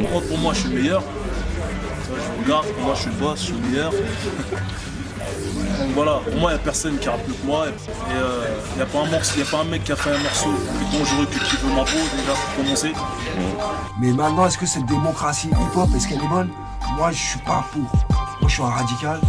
me rends pour moi, je suis le meilleur. Tu vois, je regarde, pour moi, je suis le boss, je suis le meilleur. Donc voilà, pour moi, il n'y a personne qui rappe plus que moi. Et il n'y a pas un mec qui a fait un morceau plus dangereux que Qui veut ma peau, déjà, pour commencer. Mais maintenant, est-ce que cette démocratie hip-hop, est-ce qu'elle est bonne? Moi, je suis pas pour. Moi, je suis un radical.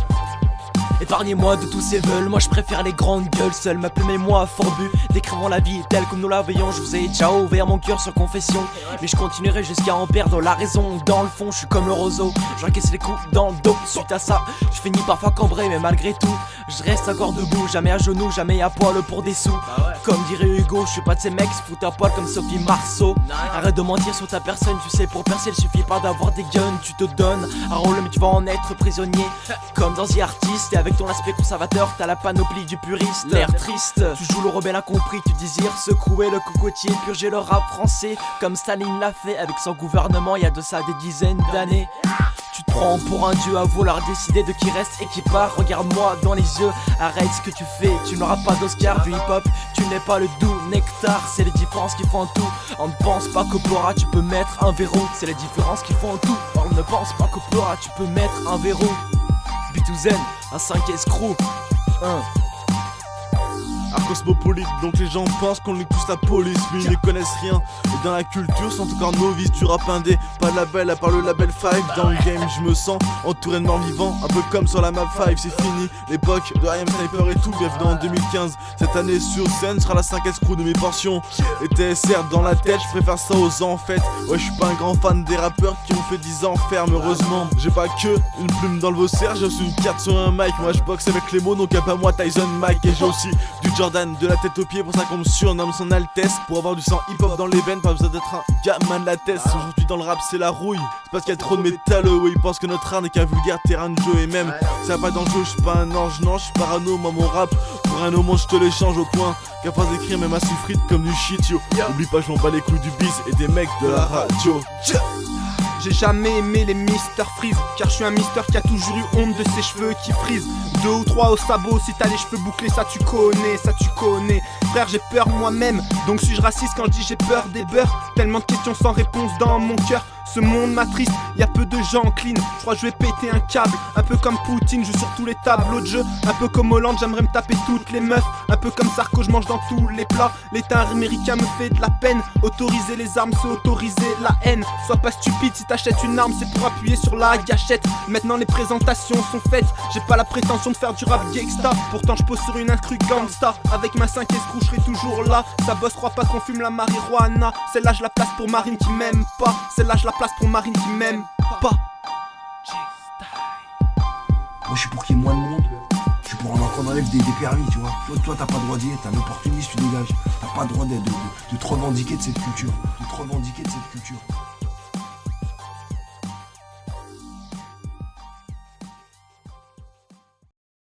Épargnez-moi de tous ces veuls, moi je préfère les grandes gueules. Seul ma plume et moi forbu, décrivant la vie telle que nous la voyons. Je vous ai déjà ouvert mon cœur sur confession, mais je continuerai jusqu'à en perdre la raison. Dans le fond, je suis comme le roseau, j'encaisse les coups dans le dos. Suite à ça, je finis parfois cambré, mais malgré tout, je reste encore debout, jamais à genoux, jamais à poil pour des sous. Comme dirait Hugo, je suis pas de ces mecs qui se foutent à poil comme Sophie Marceau. Arrête de mentir sur ta personne, tu sais pour percer il suffit pas d'avoir des guns. Tu te donnes un rôle mais tu vas en être prisonnier, comme dans The Artist. Et avec ton aspect conservateur, t'as la panoplie du puriste. L'air triste, tu joues le rebelle incompris, tu désires secouer le cocotier, purger le rap français, comme Staline l'a fait avec son gouvernement il y a de ça des dizaines d'années. Tu te prends pour un dieu à vouloir décider de qui reste et qui part. Regarde-moi dans les yeux, arrête ce que tu fais. Tu n'auras pas d'Oscar du hip-hop, tu n'es pas le doux nectar. C'est les différences qui font tout. On ne pense pas qu'au Plora tu peux mettre un verrou. C'est les différences qui font tout. On ne pense pas qu'au Plora tu peux mettre un verrou. B2Zen, un 5S crew. Art cosmopolite, donc les gens pensent qu'on est tous la police, mais ils ne connaissent rien. Et dans la culture, sont encore novices du rap indé. Pas de label à part le label 5. Dans le game, je me sens entouré de morts vivants, un peu comme sur la map 5. C'est fini, l'époque de I Am Sniper et tout. Bienvenue en 2015. Cette année sur scène sera la 5S crew de mes portions. Et TSR dans la tête, je préfère ça aux en fait. Ouais, je suis pas un grand fan des rappeurs qui ont fait 10 ans ferme. Heureusement, j'ai pas que une plume dans le Vaussaire, j'ai aussi une carte sur un mic. Moi, je boxe avec les mots, donc y'a pas moi Tyson Mike. Et j'ai aussi du Jordan de la tête aux pieds, pour ça qu'on me surnomme son Altesse. Pour avoir du sang hip-hop dans les veines, pas besoin d'être un gamin de la tête. Aujourd'hui dans le rap c'est la rouille, c'est parce qu'il y a trop de métalleux. Ouais, ils pensent que notre art n'est qu'un vulgaire terrain de jeu. Et même, ça va pas dans le jeu, je suis pas un ange, non, je suis parano. Moi mon rap, pour un homme je te l'échange au point qu'à force d'écrire même à suffrite comme du shit yo. Oublie pas, je m'en bats les couilles du bis et des mecs de la radio. J'ai jamais aimé les Mister Freeze, car je suis un mister qui a toujours eu honte de ses cheveux qui frisent. 2 ou 3 au sabot, si t'as les cheveux bouclés, ça tu connais, ça tu connais. Frère, j'ai peur moi-même, donc suis-je raciste quand je dis j'ai peur des beurs? Tellement de questions sans réponse dans mon cœur. Ce monde m'attriste, y'a peu de gens clean. Je crois que je vais péter un câble, un peu comme Poutine, je joue sur tous les tableaux de jeu. Un peu comme Hollande, j'aimerais me taper toutes les meufs. Un peu comme Sarko, je mange dans tous les plats. L'état américain me fait de la peine. Autoriser les armes, c'est autoriser la haine. Sois pas stupide, si t'achètes une arme, c'est pour appuyer sur la gâchette. Maintenant les présentations sont faites, j'ai pas la prétention de faire du rap gangsta. Pourtant je pose sur une instru gangsta. Avec ma 5S crew, je serai toujours là. Sa boss croit pas qu'on fume la marijuana. Celle-là je la place pour Marine qui m'aime pas. Celle-là je la place pour Marine qui m'aime pas. Moi, je suis pour qu'il y ait moins de monde. Je suis pour qu'on enlève des permis, tu vois. Toi, t'as pas le droit d'y être, t'es un opportuniste, tu dégages. T'as pas le droit de te revendiquer de cette culture. De te revendiquer de cette culture.